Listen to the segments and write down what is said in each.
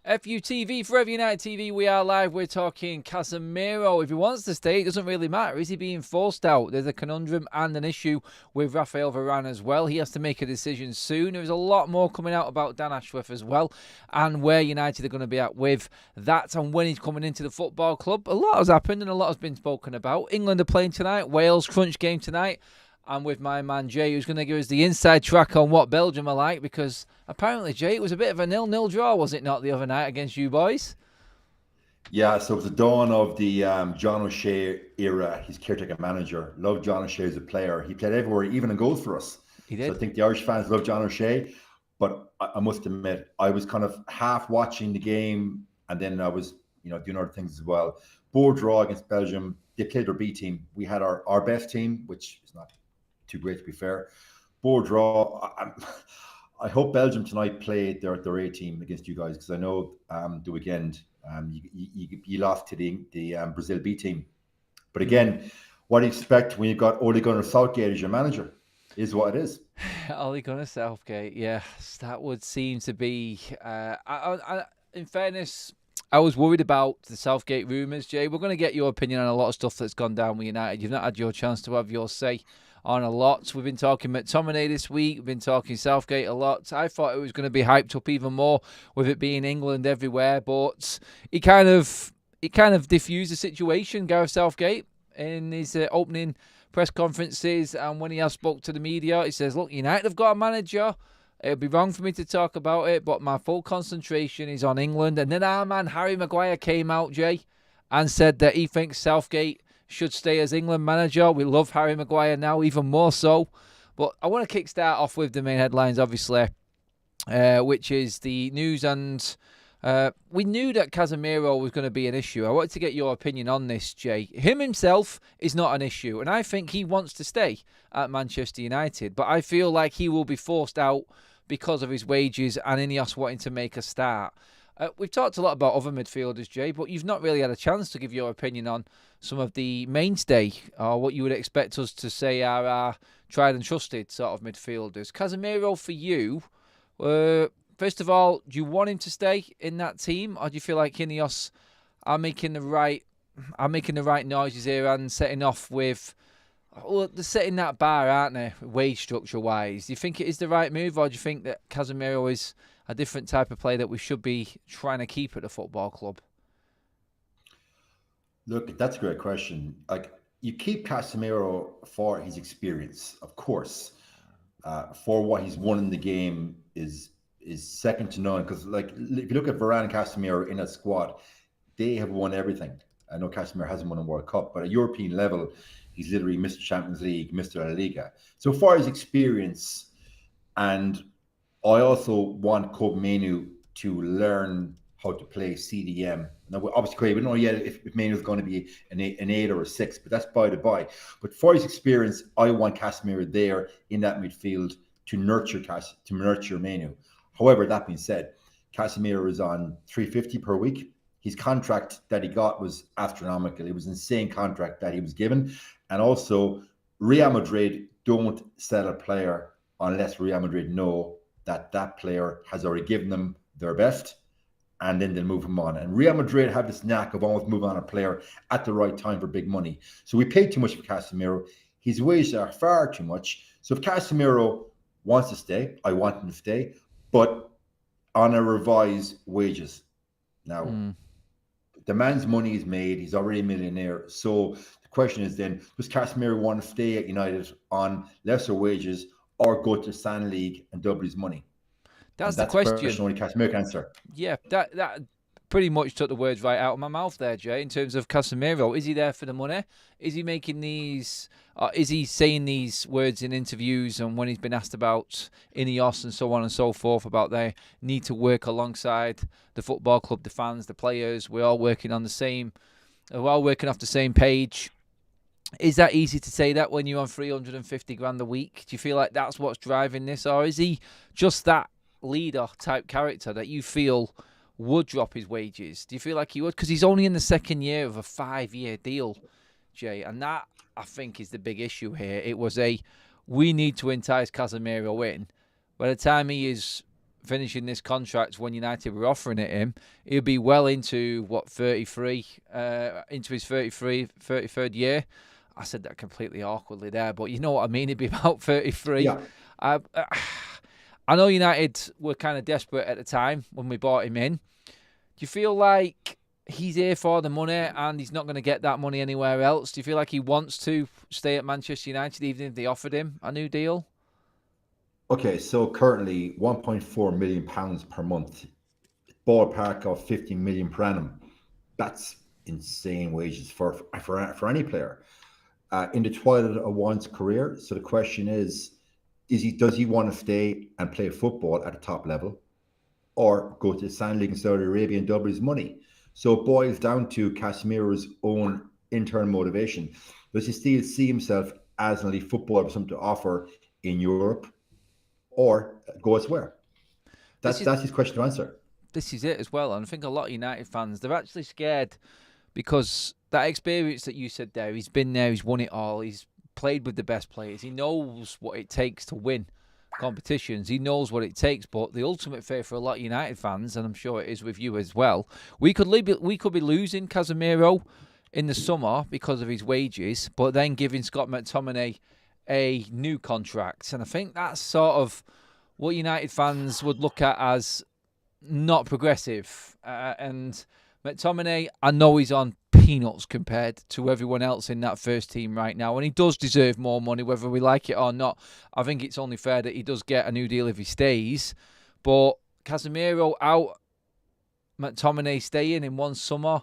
FUTV, Forever United TV, we are live. We're talking Casemiro. If he wants to stay, it doesn't really matter. Is he being forced out? There's a conundrum and an issue with Rafael Varane as well. He has to make a decision soon. There's a lot more coming out about Dan Ashworth as well, and where United are going to be at with that and when he's coming into the football club. A lot has happened and a lot has been spoken about. England are playing tonight. Wales, crunch game tonight. I'm with my man Jay, who's going to give us the inside track on what Belgium are like, because apparently, Jay, it was a bit of a 0-0 draw, was it not, the other night against you boys? Yeah, so it was the dawn of the John O'Shea era. He's caretaker manager. Loved John O'Shea as a player. He played everywhere, even in goals for us. He did. So I think the Irish fans love John O'Shea. But I must admit, I was kind of half watching the game, and then I was, doing other things as well. Board draw against Belgium. They played their B team. We had our best team, which is not too great to be fair. Board draw. I hope Belgium tonight played their A team against you guys, because I know the weekend you lost to the Brazil B team. But again, what do you expect when you've got Ole Gunnar Southgate as your manager? Is what it is. Ole Gunnar Southgate, yes, that would seem to be. In fairness, I was worried about the Southgate rumours, Jay. We're going to get your opinion on a lot of stuff that's gone down with United. You've not had your chance to have your say on a lot. We've been talking McTominay this week. We've been talking Southgate a lot. I thought it was going to be hyped up even more with it being England everywhere, but he kind of diffused the situation, Gareth Southgate, in his opening press conferences, and when he has spoke to the media, he says, look, United have got a manager. It'd be wrong for me to talk about it, but my full concentration is on England. And then our man Harry Maguire came out, Jay, and said that he thinks Southgate should stay as England manager. We love Harry Maguire now, even more so. But I want to kickstart off with the main headlines, obviously, which is the news. And we knew that Casemiro was going to be an issue. I wanted to get your opinion on this, Jay. Him himself is not an issue, and I think he wants to stay at Manchester United. But I feel like he will be forced out because of his wages and Ine-os wanting to make a start. We've talked a lot about other midfielders, Jay, but you've not really had a chance to give your opinion on some of the mainstay, or what you would expect us to say are our tried and trusted sort of midfielders. Casemiro, for you, first of all, do you want him to stay in that team, or do you feel like Ine-os are making the right noises here and setting off with... Well, they're setting that bar, aren't they, wage structure-wise? Do you think it is the right move, or do you think that Casemiro is a different type of player that we should be trying to keep at the football club? Look, that's a great question. Like, you keep Casemiro for his experience, of course. For what he's won in the game is second to none. Because, like, if you look at Varane and Casemiro in a squad, they have won everything. I know Casemiro hasn't won a World Cup, but at European level, he's literally Mr. Champions League, Mr. La Liga. So far his experience, and I also want Kobe Manu to learn how to play CDM. Now, obviously, we don't know yet if Manu is going to be an 8 or a 6, but that's by the by. But for his experience, I want Casemiro there in that midfield to nurture Manu. However, that being said, Casemiro is on $350 per week. His contract that he got was astronomical. It was an insane contract that he was given. And also, Real Madrid don't sell a player unless Real Madrid know that that player has already given them their best, and then they'll move him on. And Real Madrid have this knack of always moving on a player at the right time for big money. So we paid too much for Casemiro. His wages are far too much. So if Casemiro wants to stay, I want him to stay, but on a revised wages. Now, the man's money is made. He's already a millionaire. So the question is then, does Casemiro want to stay at United on lesser wages, or go to Sand League and double his money? That's the question. That's only Casemiro can answer. Yeah, that pretty much took the words right out of my mouth there, Jay, in terms of Casemiro. Is he there for the money? Is he making these... is he saying these words in interviews, and when he's been asked about Ine-os and so on and so forth, about they need to work alongside the football club, the fans, the players, we're all working on the same... We're all working off the same page. Is that easy to say that when you're on 350 grand a week? Do you feel like that's what's driving this, or is he just that leader type character that you feel would drop his wages? Do you feel like he would? Because he's only in the second year of a 5-year deal, Jay, and that, I think, is the big issue here. It was we need to entice Casemiro in. By the time he is finishing this contract when United were offering it him, he'll be well into, 33, into his 33rd year. I said that completely awkwardly there, but you know what I mean. He'd be about 33. Yeah. I know United were kind of desperate at the time when we bought him in. Do you feel like he's here for the money and he's not going to get that money anywhere else? Do you feel like he wants to stay at Manchester United even if they offered him a new deal? Okay, so currently £1.4 million per month, ballpark of 50 million per annum. That's insane wages for any player in the twilight of one's career. So the question is does he want to stay and play football at the top level, or go to the Sand League in Saudi Arabia and double his money? So it boils down to Casemiro's own internal motivation. Does he still see himself as an elite footballer with something to offer in Europe, or go elsewhere? That's his question to answer. This is it as well. And I think a lot of United fans, they're actually scared because that experience that you said there, he's been there, he's won it all, he's played with the best players, he knows what it takes to win competitions, he knows what it takes. But the ultimate fear for a lot of United fans, and I'm sure it is with you as well, we could be losing Casemiro in the summer because of his wages, but then giving Scott McTominay a new contract. And I think that's sort of what United fans would look at as not progressive. And McTominay, I know he's on peanuts compared to everyone else in that first team right now, and he does deserve more money, whether we like it or not. I think it's only fair that he does get a new deal if he stays. But Casemiro out, McTominay staying in one summer,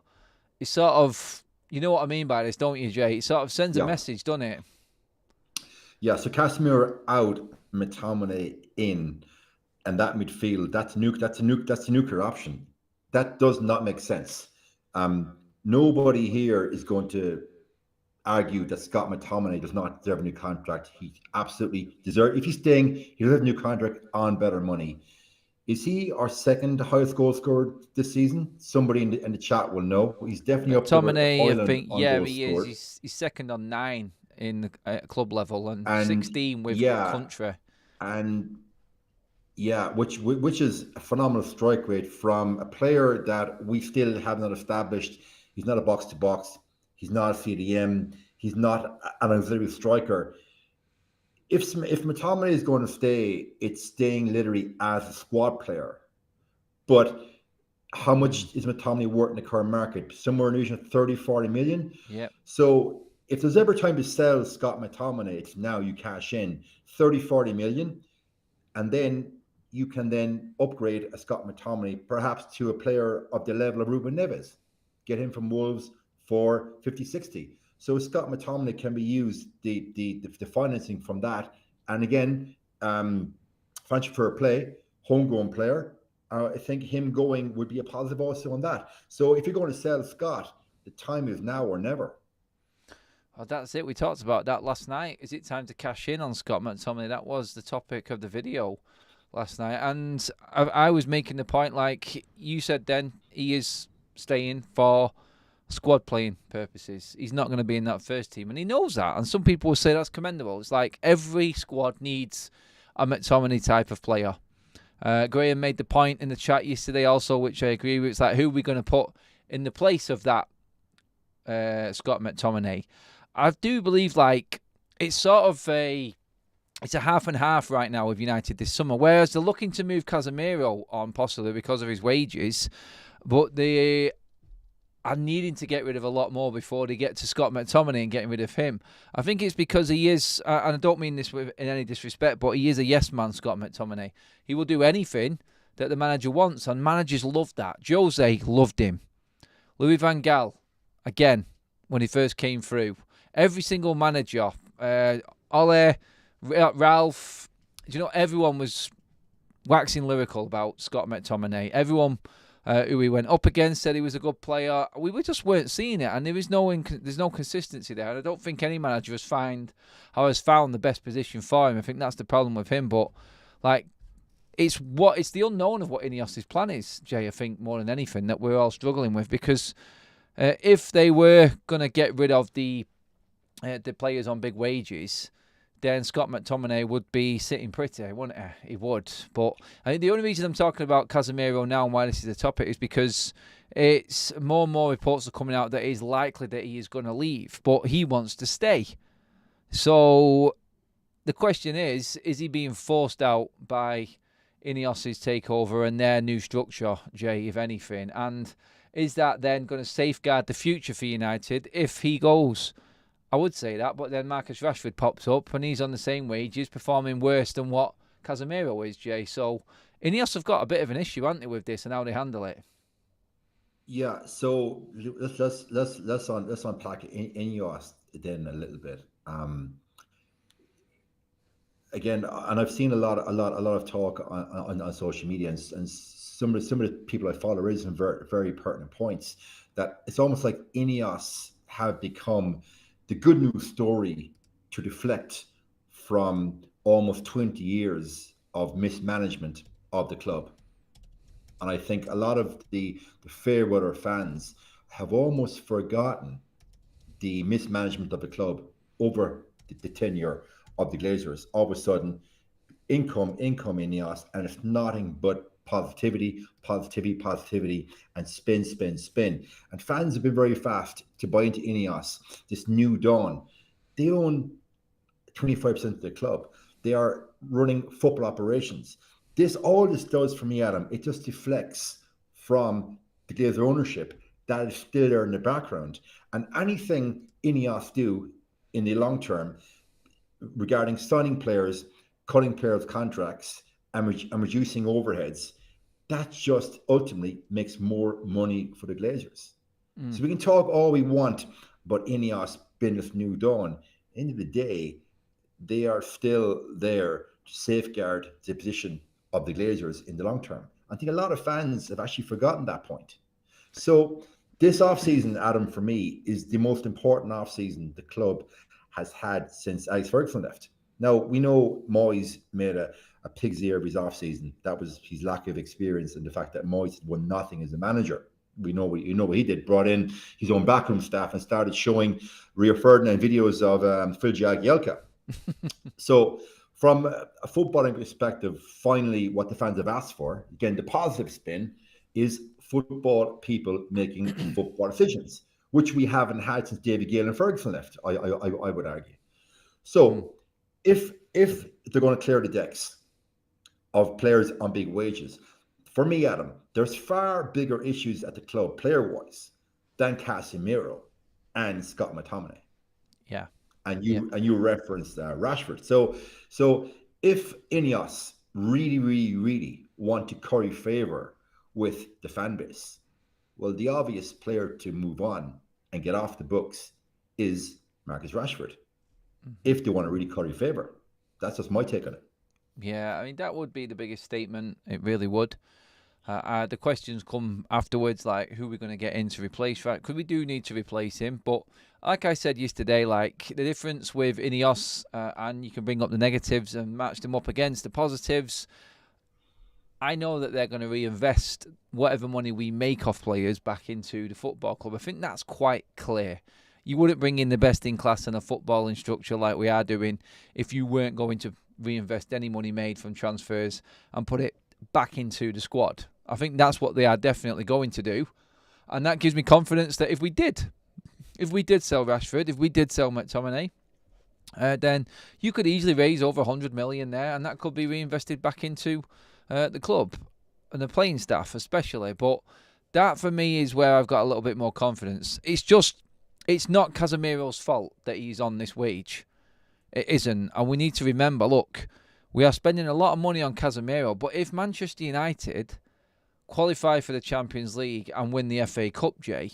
it's sort of, you know what I mean by this, don't you, Jay? It sort of sends a message, doesn't it? Yeah, so Casemiro out, McTominay in, and that midfield, that's a nuclear option. That does not make sense. Nobody here is going to argue that Scott McTominay does not deserve a new contract. He absolutely deserves. If he's staying, he deserves a new contract on better money. Is he our second highest goal scorer this season? Somebody in the chat will know. He's definitely up there. McTominay, I think, yeah, he is. He's second on 9 in the club level and 16 with country. And yeah, which is a phenomenal strike rate from a player that we still have not established. He's not a box-to-box. He's not a CDM. He's not an auxiliary striker. If McTominay is going to stay, it's staying literally as a squad player. But how much is McTominay worth in the current market? Somewhere in the region of 30, 40 million. Yeah. So if there's ever time to sell Scott McTominay, it's now. You cash in 30, 40 million, and then you can then upgrade a Scott McTominay perhaps to a player of the level of Ruben Neves. Get him from Wolves for 50, 60. So Scott McTominay can be used, the financing from that. And again, financial fair play, homegrown player. I think him going would be a positive also on that. So if you're going to sell Scott, the time is now or never. Well, that's it. We talked about that last night. Is it time to cash in on Scott McTominay? That was the topic of the video last night. And I was making the point, like you said then, he is staying for squad playing purposes. He's not going to be in that first team, and he knows that. And some people will say that's commendable. It's like every squad needs a McTominay type of player. Graham made the point in the chat yesterday also, which I agree with. It's like, who are we going to put in the place of that Scott McTominay? I do believe like it's sort of it's a half and half right now with United this summer, whereas they're looking to move Casemiro on possibly because of his wages, but they are needing to get rid of a lot more before they get to Scott McTominay and getting rid of him. I think it's because he is, and I don't mean this in any disrespect, but he is a yes man, Scott McTominay. He will do anything that the manager wants, and managers love that. Jose loved him. Louis van Gaal, again, when he first came through. Every single manager, Ole, Ralph, everyone was waxing lyrical about Scott McTominay. Everyone who he went up against said he was a good player. We just weren't seeing it, and there's no consistency there. And I don't think any manager has found the best position for him. I think that's the problem with him. But like, it's the unknown of what Ine-os' plan is, Jay. I think more than anything that we're all struggling with, because if they were going to get rid of the players on big wages, then Scott McTominay would be sitting pretty, wouldn't he? He would. But I think the only reason I'm talking about Casemiro now and why this is a topic is because it's more and more reports are coming out that it's likely that he is going to leave, but he wants to stay. So the question is he being forced out by Ine-os' takeover and their new structure, Jay, if anything? And is that then going to safeguard the future for United if he goes? I would say that, but then Marcus Rashford pops up and he's on the same wages, performing worse than what Casemiro is, Jay. So Ine-os have got a bit of an issue, haven't they, with this and how they handle it? Yeah. So let's unpack Ine-os then a little bit. Again, and I've seen a lot of talk on social media, and some of the people I follow raise some very, very pertinent points. That it's almost like Ine-os have become the good news story to deflect from almost 20 years of mismanagement of the club. And I think a lot of the fair weather fans have almost forgotten the mismanagement of the club over the tenure of the Glazers. All of a sudden, income Ine-os, and it's nothing but positivity, and spin. And fans have been very fast to buy into Ine-os, this new dawn. They own 25% of the club. They are running football operations. All this does for me, Adam, it just deflects from the Glazer ownership that is still there in the background. And anything Ine-os do in the long term regarding signing players, cutting players' contracts, and reducing overheads, that just ultimately makes more money for the Glazers. So we can talk all we want about Ine-os being this new dawn. At the end of the day, they are still there to safeguard the position of the Glazers in the long term. I think a lot of fans have actually forgotten that point. So this offseason, Adam, for me, is the most important offseason the club has had since Alex Ferguson left. Now, we know Moyes made a pig's ear of his offseason. That was his lack of experience and the fact that Moyes won nothing as a manager. We know what he did. Brought in his own backroom staff and started showing Rio Ferdinand videos of Phil Jagielka. So from a footballing perspective, finally, what the fans have asked for, again, the positive spin, is football people making football decisions, which we haven't had since David Gale and Ferguson left, I would argue. So if they're going to clear the decks of players on big wages, for me, Adam, there's far bigger issues at the club player-wise than Casemiro and Scott McTominay. Yeah. And you referenced Rashford. So if Ine-os really want to curry favor with the fan base, well, the obvious player to move on and get off the books is Marcus Rashford. If they want to really curry favor, that's just my take on it. Yeah, I mean, that would be the biggest statement. It really would. The questions come afterwards, like who we're going to get in to replace, right? Because we do need to replace him. But like I said yesterday, like the difference with Ine-os, and you can bring up the negatives and match them up against the positives. I know that they're going to reinvest whatever money we make off players back into the football club. I think that's quite clear. You wouldn't bring in the best in class in a footballing structure like we are doing if you weren't going to reinvest any money made from transfers and put it back into the squad. I think that's what they are definitely going to do. And that gives me confidence that if we did sell Rashford, if we did sell McTominay, then you could easily raise over 100 million there, and that could be reinvested back into the club and the playing staff especially. But that for me is where I've got a little bit more confidence. It's not Casemiro's fault that he's on this wage. It isn't. And we need to remember, look, we are spending a lot of money on Casemiro, but if Manchester United qualify for the Champions League and win the FA Cup, Jay,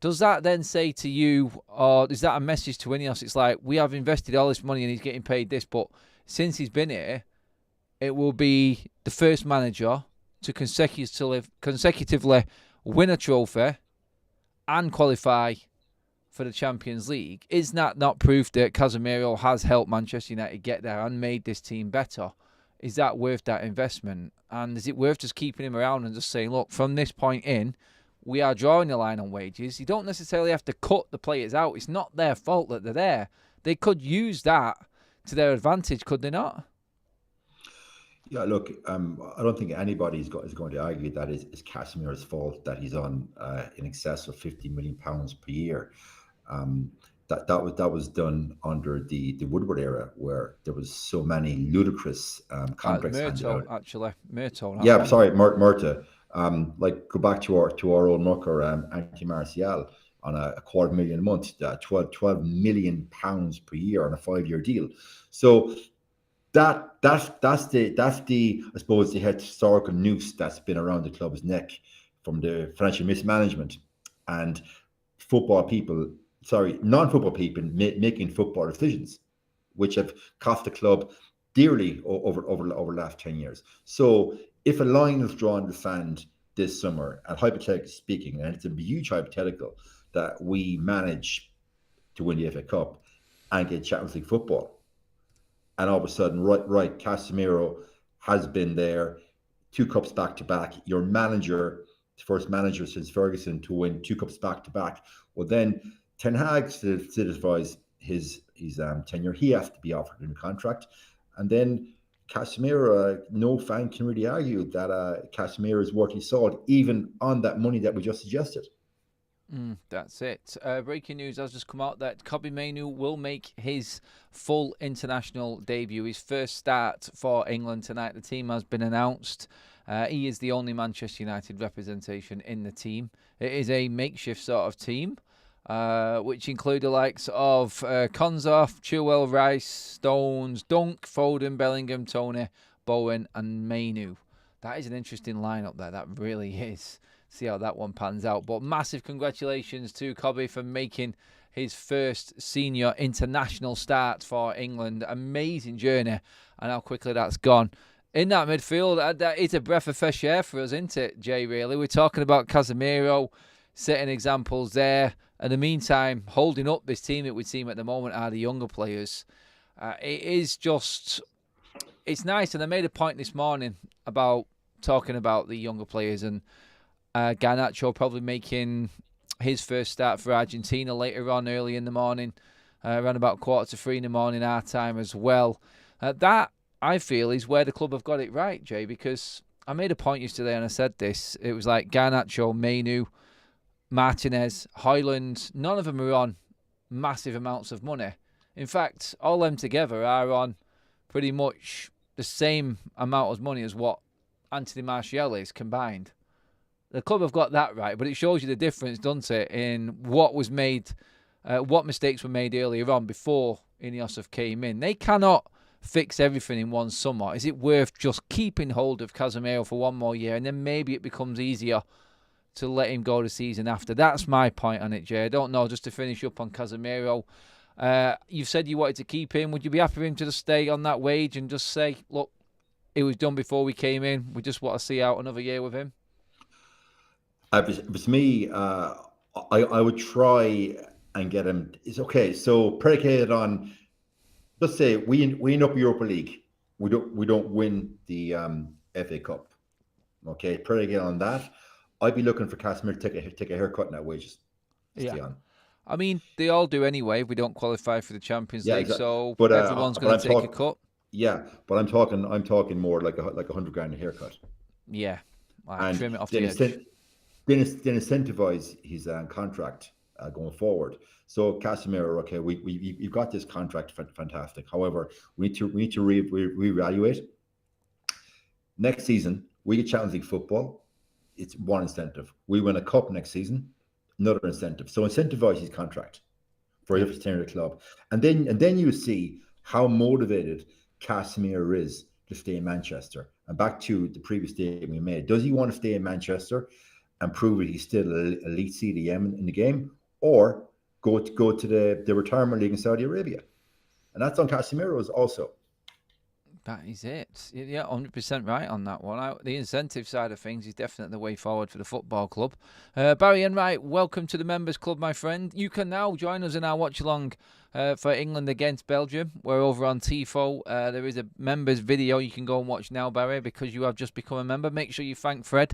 does that then say to you, or is that a message to Ine-os? It's like, we have invested all this money and he's getting paid this, but since he's been here, it will be the first manager to consecutively win a trophy and qualify for the Champions League. Is that not proof that Casemiro has helped Manchester United get there and made this team better? Is that worth that investment? And is it worth just keeping him around and just saying, look, from this point in, we are drawing the line on wages. You don't necessarily have to cut the players out. It's not their fault that they're there. They could use that to their advantage, could they not? Yeah, look, I don't think anybody is going to argue that it's Casemiro's fault that he's on in excess of £50 million per year. That was done under the Woodward era, where there was so many ludicrous contracts handed out. Actually, Murto. Yeah, sorry, Murta. Like, go back to our old mucker, Anthony Martial, on a £250,000 a month, £12 million per year on a 5-year deal. So that's the I suppose the historical noose that's been around the club's neck from the financial mismanagement and non-football people making football decisions, which have cost the club dearly over the last 10 years. So if a line is drawn in the sand this summer, and hypothetically speaking, and it's a huge hypothetical, that we manage to win the FA Cup and get Champions League football, and all of a sudden, right, Casemiro has been there, 2 cups back to back. Your manager, first manager since Ferguson to win 2 cups back to back. Well, then Ten Hag solidifies his tenure. He has to be offered a new contract, and then Casemiro, no fan can really argue that Casemiro is worth his salt, even on that money that we just suggested. That's it. Breaking news has just come out that Kobbie Mainoo will make his full international debut, his first start for England tonight. The team has been announced. He is the only Manchester United representation in the team. It is a makeshift sort of team, which include the likes of Konzoff, Chilwell, Rice, Stones, Dunk, Foden, Bellingham, Toney, Bowen and Mainoo. That is an interesting lineup there. That really is. See how that one pans out. But massive congratulations to Kobbie for making his first senior international start for England. Amazing journey, and how quickly that's gone. In that midfield, that is a breath of fresh air for us, isn't it, Jay, really? We're talking about Casemiro, setting examples there. In the meantime, holding up this team, it would seem at the moment, are the younger players. It's nice, and I made a point this morning about talking about the younger players, and Garnacho probably making his first start for Argentina later on, early in the morning, around about 2:45 in the morning, our time as well. That, I feel, is where the club have got it right, Jay, because I made a point yesterday and I said this. It was like Garnacho, Mainoo, Martinez, Højlund, none of them are on massive amounts of money. In fact, all them together are on pretty much the same amount of money as what Anthony Martial is combined. The club have got that right, but it shows you the difference, doesn't it, in what was made, what mistakes were made earlier on before Ine-os have came in. They cannot fix everything in one summer. Is it worth just keeping hold of Casemiro for one more year, and then maybe it becomes easier to let him go the season after? That's my point on it, Jay. I don't know, just to finish up on Casemiro. You've said you wanted to keep him. Would you be happy for him to just stay on that wage and just say, look, it was done before we came in. We just want to see out another year with him? If it was me, I would try and get him. It's okay. So predicated on, let's say we end up Europa League. We don't win the FA Cup. Okay, predicated on that, I'd be looking for Casemiro to take a haircut in that wages. Yeah. I mean, they all do anyway if we don't qualify for the Champions League. Exactly. So but, everyone's going to take a cut. Yeah, but I'm talking more like $100,000 a haircut. Yeah, and trim it off the edge. Then incentivize his contract going forward. So Casemiro, okay, we've got this contract, fantastic. However, we need to reevaluate. Next season, we get Champions League football. It's one incentive. We win a cup next season, another incentive. So incentivize his contract for his tenure at the club, and then you see how motivated Casemiro is to stay in Manchester. And back to the previous statement we made, does he want to stay in Manchester and prove that he's still an elite CDM in the game, or go to the retirement league in Saudi Arabia? And that's on Casemiro's also. That is it. Yeah, 100% right on that one. The incentive side of things is definitely the way forward for the football club. Barry Enright, welcome to the Members Club, my friend. You can now join us in our watch-along for England against Belgium. We're over on TIFO. There is a members video you can go and watch now, Barry, because you have just become a member. Make sure you thank Fred.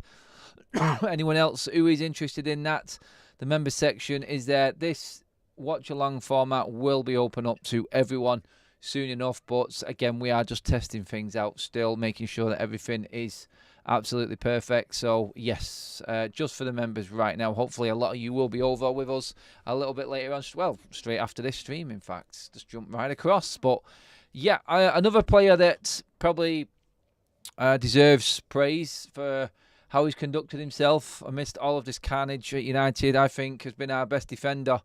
Anyone else who is interested in that, the members section is there. This watch-along format will be open up to everyone. soon enough. But again, we are just testing things out still, making sure that everything is absolutely perfect. So yes, just for the members right now. Hopefully a lot of you will be over with us a little bit later on. Well, straight after this stream, in fact. Just jump right across. But yeah, another player that probably deserves praise for how he's conducted himself amidst all of this carnage at United, I think has been our best defender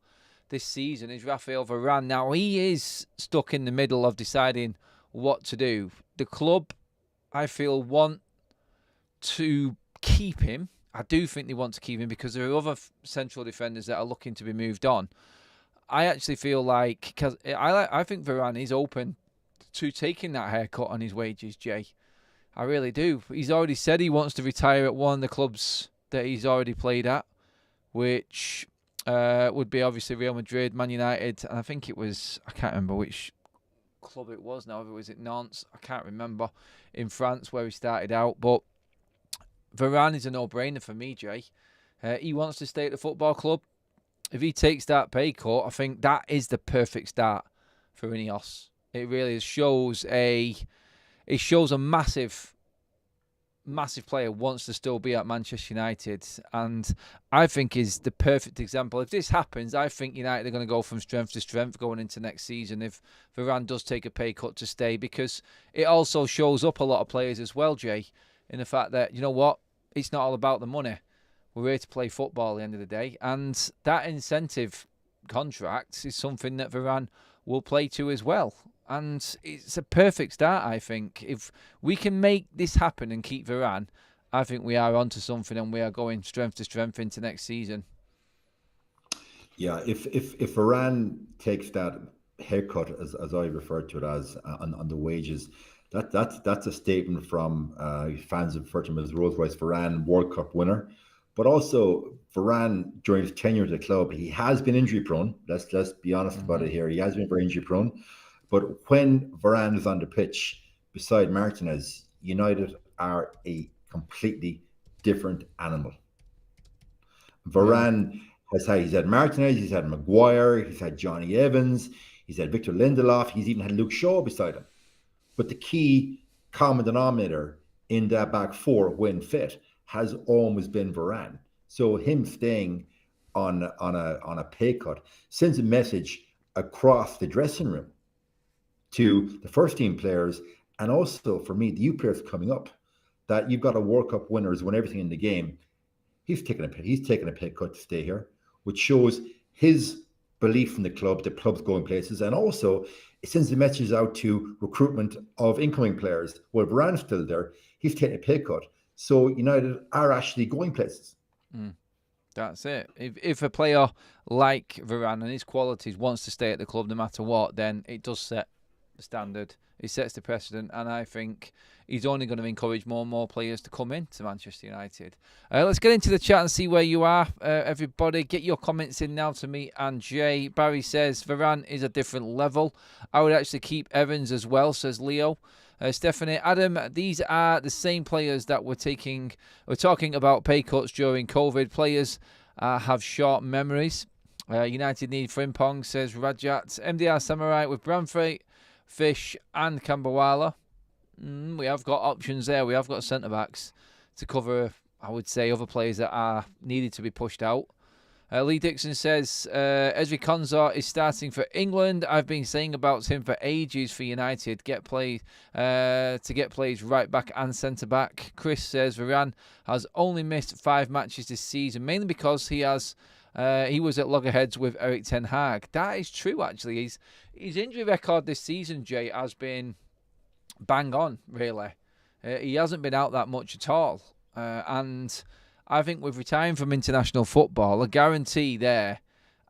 this season, is Rafael Varane. Now, he is stuck in the middle of deciding what to do. The club, I feel, want to keep him. I do think they want to keep him because there are other central defenders that are looking to be moved on. I actually feel like, because I think Varane is open to taking that haircut on his wages, Jay. I really do. He's already said he wants to retire at one of the clubs that he's already played at, which would be obviously Real Madrid, Man United, and I think it was, I can't remember which club it was now, if it was at Nantes, I can't remember, in France where he started out, but Varane is a no-brainer for me, Jay. He wants to stay at the football club. If he takes that pay cut, I think that is the perfect start for Ine-os. It really shows a massive player wants to still be at Manchester United, and I think is the perfect example. If this happens, I think United are going to go from strength to strength going into next season if Varane does take a pay cut to stay, because it also shows up a lot of players as well, Jay, in the fact that, you know what, it's not all about the money. We're here to play football at the end of the day, and that incentive contract is something that Varane will play to as well. And it's a perfect start, I think. If we can make this happen and keep Varane, I think we are onto something and we are going strength to strength into next season. Yeah, if Varane takes that haircut, as I referred to it as, on the wages, that's a statement from fans of refer to him as Rolls-Royce Varane, World Cup winner. But also, Varane, during his tenure at the club, he has been injury prone. Let's be honest about it here. He has been very injury prone. But when Varane is on the pitch beside Martinez, United are a completely different animal. Varane he's had Martinez, he's had Maguire, he's had Johnny Evans, he's had Victor Lindelof, he's even had Luke Shaw beside him. But the key common denominator in that back four, when fit, has always been Varane. So him staying on a pay cut sends a message across the dressing room to the first team players, and also for me, the youth players coming up, that you've got a World Cup winner who's won everything in the game. He's taking a pay cut to stay here, which shows his belief in the club's going places, and also it sends the message out to recruitment of incoming players. Well, Varane's still there, he's taking a pay cut, so United are actually going places. That's it. If a player like Varane and his qualities wants to stay at the club no matter what, then it does set the standard. It sets the precedent, and I think he's only going to encourage more and more players to come in to Manchester United. Let's get into the chat and see where you are. Everybody, get your comments in now to me and Jay. Barry says Varane is a different level. I would actually keep Evans as well, says Leo. Stephanie, Adam, these are the same players that we're talking about pay cuts during COVID. Players have short memories. United need Frimpong, says Rajat. MDR Samurai with Branthwaite, Fish and Kambawala. We have got options there. We have got centre-backs to cover, I would say, other players that are needed to be pushed out. Lee Dixon says, Ezri Konsa is starting for England. I've been saying about him for ages for United. To get plays right back and centre-back. Chris says, Varane has only missed 5 matches this season, mainly because he was at loggerheads with Erik ten Hag. That is true, actually. His injury record this season, Jay, has been bang on, really. He hasn't been out that much at all. And I think with retiring from international football, a guarantee there.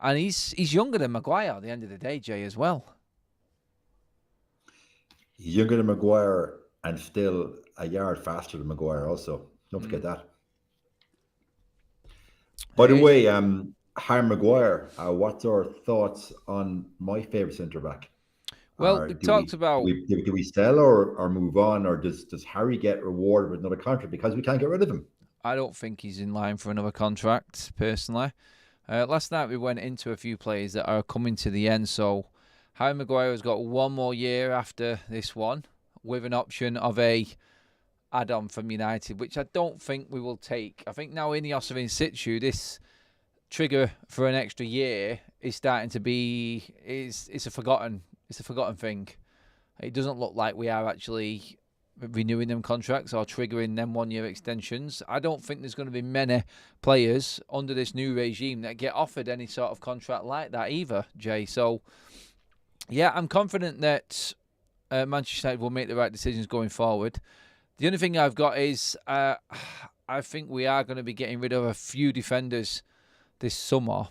And he's younger than Maguire at the end of the day, Jay, as well. He's younger than Maguire and still a yard faster than Maguire also. Don't forget that. By the way, Harry Maguire, what's our thoughts on my favourite centre-back? Well, we talked about... Do we sell or move on, or does Harry get rewarded with another contract because we can't get rid of him? I don't think he's in line for another contract, personally. Last night we went into a few players that are coming to the end, so Harry Maguire has got one more year after this one, with an option of a add-on from United, which I don't think we will take. I think now Ine-os are in situ, this trigger for an extra year is starting to be it's a forgotten thing. It doesn't look like we are actually renewing them contracts or triggering them 1-year extensions. I don't think there's going to be many players under this new regime that get offered any sort of contract like that either, Jay. So yeah, I'm confident that Manchester United will make the right decisions going forward. The only thing I've got is I think we are going to be getting rid of a few defenders this summer.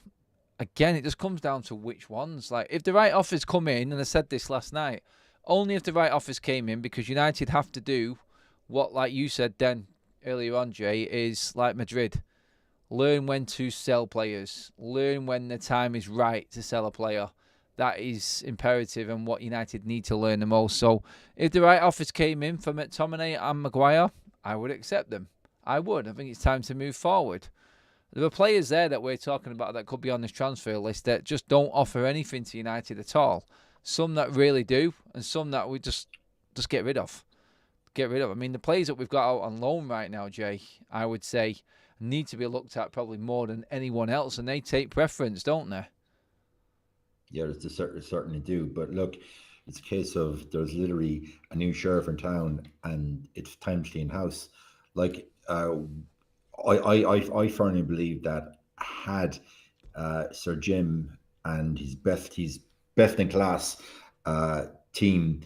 Again, it just comes down to which ones. Like, if the right offers come in, and I said this last night, only if the right offers came in, because United have to do what, like you said then earlier on, Jay, is like Madrid. Learn when to sell players. Learn when the time is right to sell a player. That is imperative and what United need to learn the most. So if the right offers came in for McTominay and Maguire, I would accept them. I would. I think it's time to move forward. There are players there that we're talking about that could be on this transfer list that just don't offer anything to United at all. Some that really do, and some that we just get rid of. Get rid of. I mean, the players that we've got out on loan right now, Jay, I would say need to be looked at probably more than anyone else, and they take preference, don't they? Yeah, they certainly do. But look, it's a case of there's literally a new sheriff in town, and it's time to clean house. Like, I firmly believe that had Sir Jim and his best in class team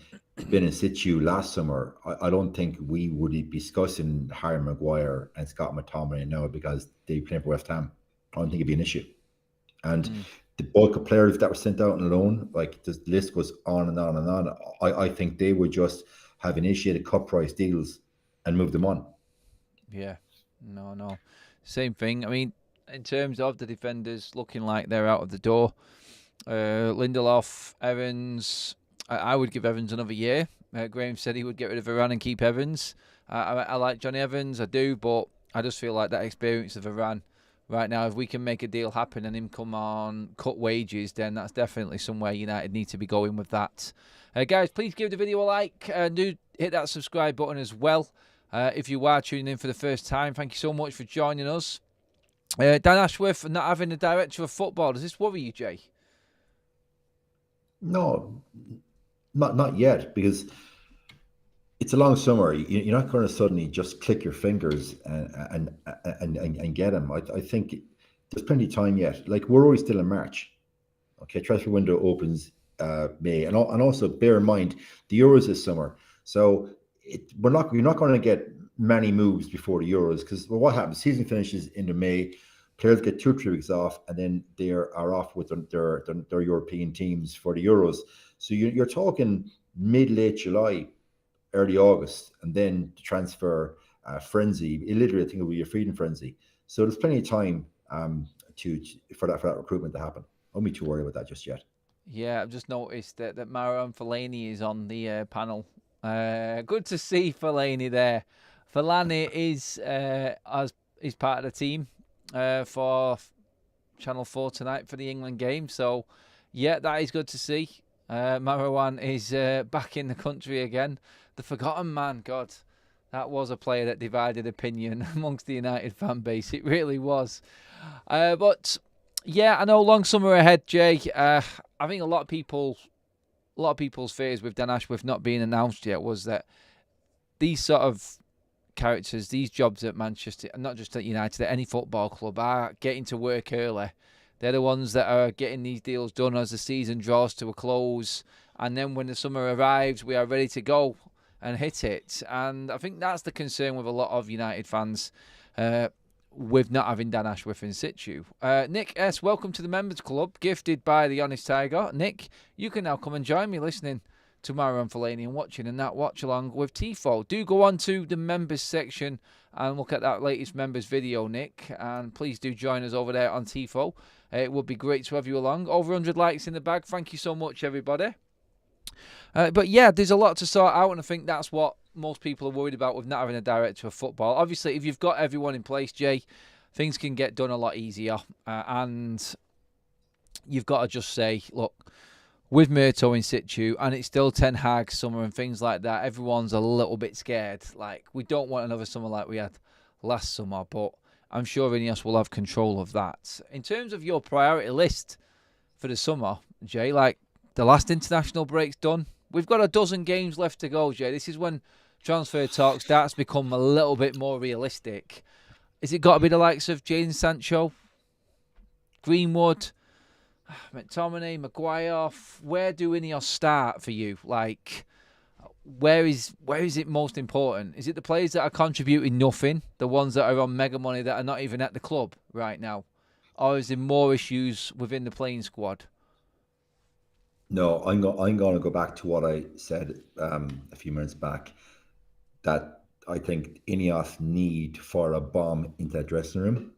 been in situ last summer, I don't think we would be discussing Harry Maguire and Scott McTominay now, because they play for West Ham. I don't think it'd be an issue. And the bulk of players that were sent out on loan, like, the list goes on and on and on. I think they would just have initiated cut price deals and move them on. Yeah, no. Same thing. I mean, in terms of the defenders looking like they're out of the door, Lindelof, Evans, I would give Evans another year. Graham said he would get rid of Varane and keep Evans. I like Johnny Evans, I do, but I just feel like that experience of Varane right now, if we can make a deal happen and him come on cut wages, then that's definitely somewhere United need to be going with that. Guys, please give the video a like. Do hit that subscribe button as well. If you are tuning in for the first time, thank you so much for joining us. Dan Ashworth not having a director of football, does this worry you, Jay? No, not yet, because it's a long summer. You're not going to suddenly just click your fingers and get him. I think there's plenty of time yet. Like, we're always still in March. Okay, transfer window opens May, and also bear in mind the Euros this summer. So you're not going to get many moves before the Euros, because what happens? Season finishes into May. Players get 2 or 3 weeks off, and then they are off with their European teams for the Euros. So you're talking mid-late July, early August, and then the transfer frenzy. Literally, I think it will be a freedom frenzy. So there's plenty of time for that recruitment to happen. Don't be too worried about that just yet. Yeah, I've just noticed that Marouane Fellaini is on the panel. Good to see Fellaini there. Fellaini is part of the team for Channel 4 tonight for the England game. So, yeah, that is good to see. Marouane is back in the country again. The forgotten man, God. That was a player that divided opinion amongst the United fan base. It really was. But, yeah, I know long summer ahead, Jay. I think a lot of people's fears with Dan Ashworth not being announced yet was that these sort of characters, these jobs at Manchester, not just at United, at any football club, are getting to work early. They're the ones that are getting these deals done as the season draws to a close. And then when the summer arrives, we are ready to go and hit it. And I think that's the concern with a lot of United fans with not having Dan Ashworth in situ. Nick S., welcome to the Members Club, gifted by the Honest Tiger. Nick, you can now come and join me listening to Marouane Fellaini and watching in that watch along with Tifo. Do go on to the members section and look at that latest members video, Nick. And please do join us over there on Tifo. It would be great to have you along. Over 100 likes in the bag. Thank you so much, everybody. But yeah, there's a lot to sort out, and I think that's what most people are worried about with not having a director of football. Obviously, if you've got everyone in place, Jay, things can get done a lot easier. And you've got to just say, look, with Murto in situ, and it's still Ten Hag summer and things like that, everyone's a little bit scared. Like, we don't want another summer like we had last summer, but I'm sure Ine-os will have control of that. In terms of your priority list for the summer, Jay, like, the last international break's done. We've got a dozen games left to go, Jay. This is when transfer talk starts to become a little bit more realistic. Is it got to be the likes of Jadon Sancho, Greenwood, McTominay, Maguire? Where do Ine-os start for you? Like, where is it most important? Is it the players that are contributing nothing, the ones that are on mega money that are not even at the club right now? Or is there more issues within the playing squad? No, I'm going to go back to what I said a few minutes back, that I think Ine-os need for a bomb into that dressing room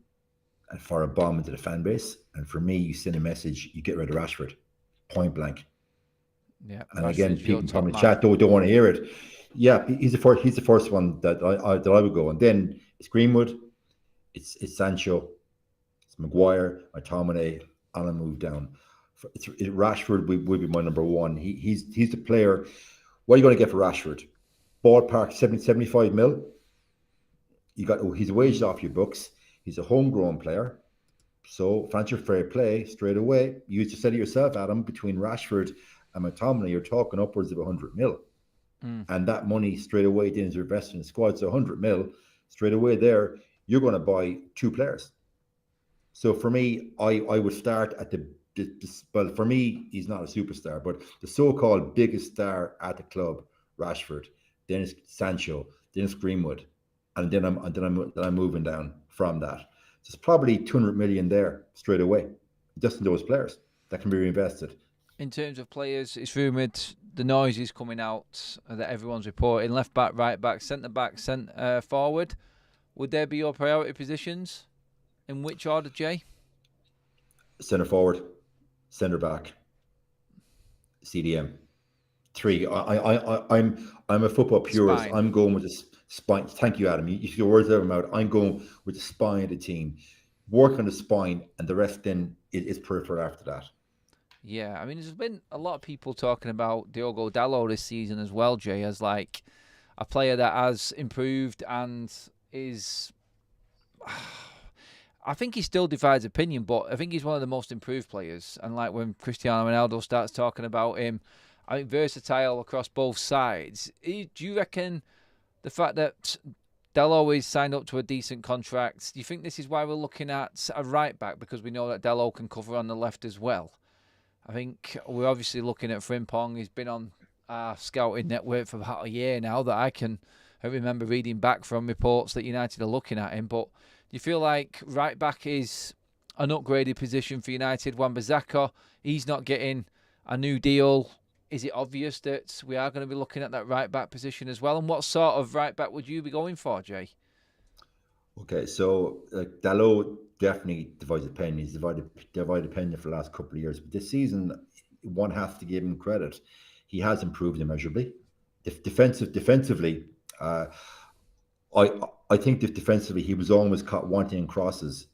and for a bomb into the fan base. And for me, you send a message, you get rid of Rashford, point blank. Yeah, and again, people from the chat don't want to hear it. Yeah, he's the first one that I would go, and then it's Greenwood, it's Sancho, it's Maguire, McTominay, and I move down. Rashford would be my number one. He's the player. What are you going to get for Rashford? Ballpark 75 mil. He's wages off your books. He's a homegrown player. So fancy fair play straight away. You just said it yourself, Adam, between Rashford and McTominay, you're talking upwards of 100 mil. And that money straight away then is invested in the squad. So 100 mil straight away there, you're going to buy two players. So for me, I would start at well, for me, he's not a superstar, but the so-called biggest star at the club, Rashford, then it's Sancho, then it's Greenwood, and then I'm moving down from that. So it's probably 200 million there straight away, just in those players that can be reinvested. In terms of players, it's rumoured the noise is coming out that everyone's reporting: left back, right back, centre back, centre forward. Would there be your priority positions? In which order, Jay? Centre forward, centre back, CDM. 3. I'm a football purist. Spine. I'm going with the spine. Thank you, Adam. You took your words out of my mouth. I'm going with the spine of the team. Work on the spine, and the rest then is peripheral after that. Yeah, I mean, there's been a lot of people talking about Diogo Dalot this season as well, Jay, as like a player that has improved and is... I think he still divides opinion, but I think he's one of the most improved players. And like when Cristiano Ronaldo starts talking about him, I think versatile across both sides. Do you reckon the fact that Dalot is signed up to a decent contract, do you think this is why we're looking at a right back? Because we know that Dalot can cover on the left as well. I think we're obviously looking at Frimpong. He's been on our scouting network for about a year now that I remember reading back from reports that United are looking at him. But do you feel like right back is an upgraded position for United? Wan-Bissaka, he's not getting a new deal. Is it obvious that we are going to be looking at that right back position as well? And what sort of right back would you be going for, Jay? Okay, so Dalot definitely divides opinion. He's divided opinion for the last couple of years. But this season, one has to give him credit. He has improved immeasurably. Defensively, I think that defensively he was always caught wanting crosses.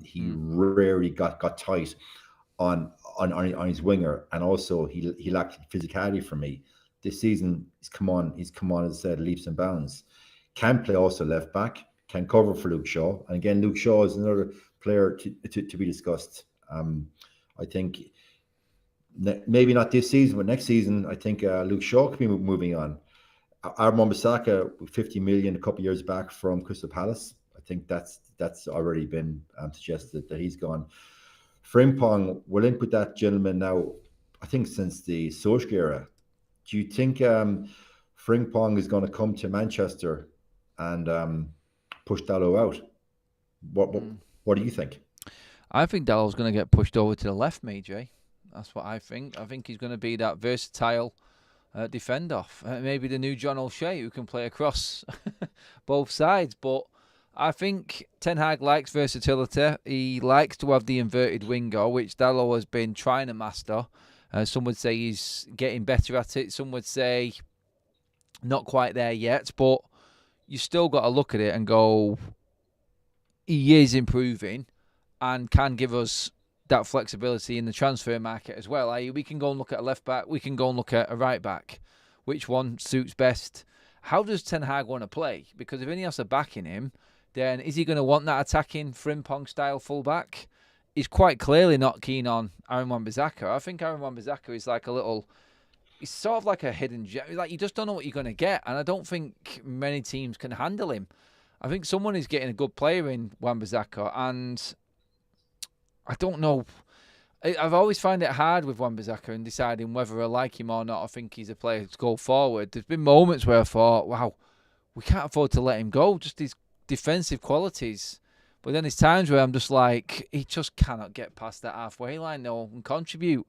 He rarely got tight on his winger, and also he lacked physicality for me. This season he's come on, as I said, leaps and bounds. Can play also left back, can cover for Luke Shaw, and again Luke Shaw is another player to be discussed. I think maybe not this season, but next season I think Luke Shaw could be moving on. Wan-Bissaka, 50 million a couple of years back from Crystal Palace. I think that's already been suggested that he's gone. Frimpong, we'll input that gentleman now, I think since the Solskjaer era. Do you think Frimpong is going to come to Manchester and push Dalot out? What do you think? I think Dalot's going to get pushed over to the left, mate, Jay. That's what I think. I think he's going to be that versatile defender. Maybe the new John O'Shea who can play across both sides. But I think Ten Hag likes versatility. He likes to have the inverted winger, which Dalot has been trying to master. Some would say he's getting better at it. Some would say not quite there yet. But you still got to look at it and go, he is improving and can give us that flexibility in the transfer market as well. We can go and look at a left back, we can go and look at a right back. Which one suits best? How does Ten Hag want to play? Because if Ine-os are backing him, then is he going to want that attacking Frimpong style fullback? He's quite clearly not keen on Aaron Wan-Bissaka. I think Aaron Wan-Bissaka is like he's sort of like a hidden gem. Like, you just don't know what you're going to get, and I don't think many teams can handle him. I think someone is getting a good player in Wan-Bissaka, and I don't know. I've always found it hard with Wan-Bissaka and deciding whether I like him or not. I think he's a player to go forward. There's been moments where I thought, wow, we can't afford to let him go, just his defensive qualities. But then there's times where I'm just like, he just cannot get past that halfway line though and contribute.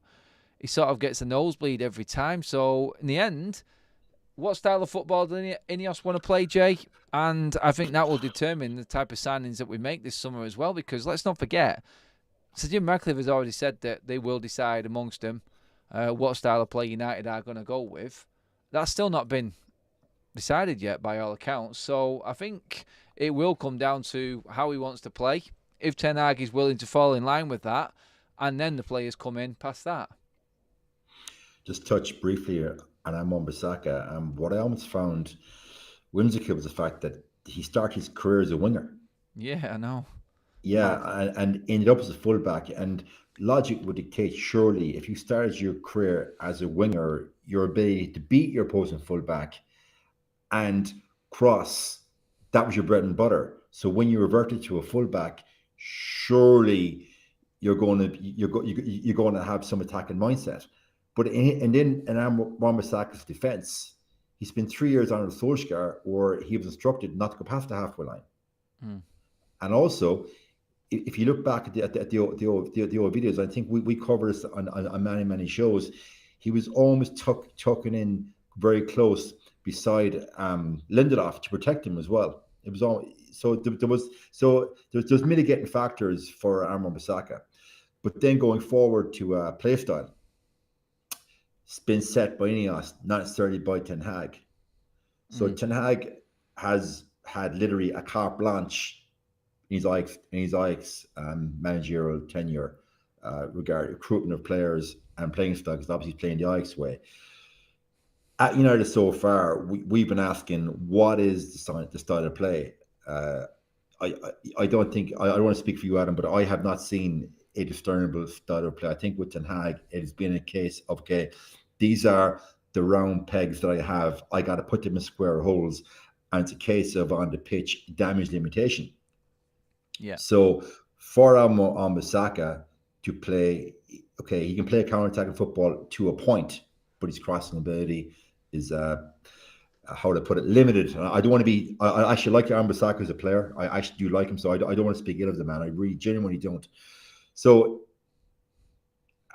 He sort of gets a nosebleed every time. So in the end, what style of football does Ine-os want to play, Jay? And I think that will determine the type of signings that we make this summer as well, because let's not forget, Sir Jim Ratcliffe has already said that they will decide amongst them what style of play United are going to go with. That's still not been decided yet by all accounts. So I think it will come down to how he wants to play. If Ten Hag is willing to fall in line with that, and then the players come in past that. Just touch briefly on Wan-Bissaka. What I almost found whimsical was the fact that he started his career as a winger. Yeah, I know. Yeah, and ended up as a fullback. And logic would dictate, surely, if you started your career as a winger, your ability to beat your opposing fullback and cross, that was your bread and butter. So when you reverted to a fullback, surely you're going to have some attacking mindset. But in Wan-Bissaka's defense, he spent 3 years under Solskjaer, or he was instructed not to go past the halfway line. And also, if you look back at the old videos, I think we covered this on many shows. He was almost tucking in very close beside Lindelof to protect him as well. It was all there's mitigating factors for Wan-Bissaka, but then going forward to play style, it's been set by Ine-os, not necessarily by Ten Hag. So Ten Hag has had literally a carte blanche in his Ajax managerial tenure regarding recruitment of players and playing style, because obviously he's playing the Ajax way. At United so far, we've been asking, what is the style of play? I don't want to speak for you, Adam, but I have not seen a discernible style of play. I think with Ten Hag, it has been a case of, okay, these are the round pegs that I have. I got to put them in square holes. And it's a case of, on the pitch, damage limitation. Yeah. So for Wan-Bissaka to play, okay, he can play counter-attacking football to a point, but his crossing ability is, how to put it, limited. I don't want to be, I actually like Wan-Bissaka as a player. I actually do like him, so I don't want to speak ill of the man. I really genuinely don't. So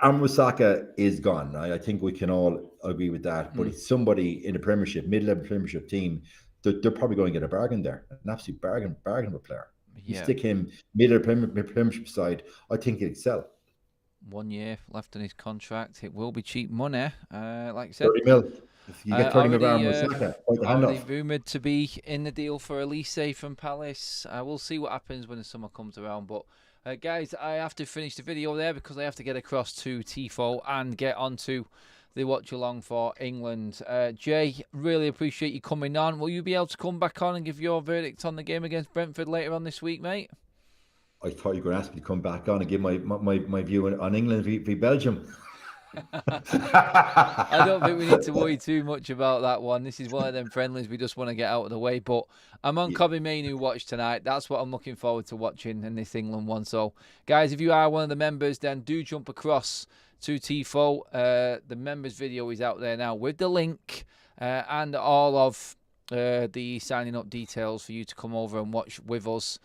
Wan-Bissaka is gone. I think we can all agree with that. But it's somebody in the Premiership, mid-level Premiership team, they're probably going to get a bargain there, an absolute bargain of a player. You stick him mid-level Premiership side, I think he'd excel. 1 year left on his contract. It will be cheap money. Like I said, 30 mil. If you get 30 mil Wan-Bissaka, already rumoured to be in the deal for Elise from Palace. We'll see what happens when the summer comes around. But guys, I have to finish the video there because I have to get across to Tifo and get onto the watch along for England. Jay, really appreciate you coming on. Will you be able to come back on and give your verdict on the game against Brentford later on this week, mate? I thought you were going to ask me to come back on and give my view on England v Belgium. I don't think we need to worry too much about that one. This is one of them friendlies we just want to get out of the way. But I'm on Cobby Mainu watch tonight. That's what I'm looking forward to watching in this England one. So, guys, if you are one of the members, then do jump across to Tifo. The members video is out there now with the link and all of the signing up details for you to come over and watch with us.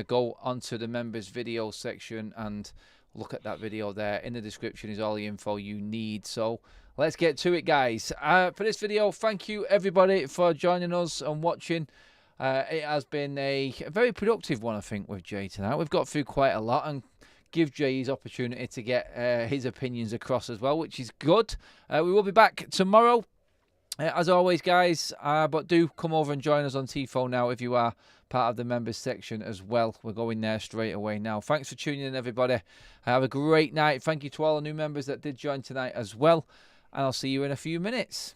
Go onto the members video section and look at that video there. In the description is all the info you need. So let's get to it, guys. For this video, thank you everybody for joining us and watching. It has been a very productive one, I think, with Jay tonight. We've got through quite a lot and give Jay his opportunity to get his opinions across as well, which is good. We will be back tomorrow As always, guys, but do come over and join us on Tifo now if you are part of the members section as well. We're going there straight away now. Thanks for tuning in, everybody. Have a great night. Thank you to all the new members that did join tonight as well. And I'll see you in a few minutes.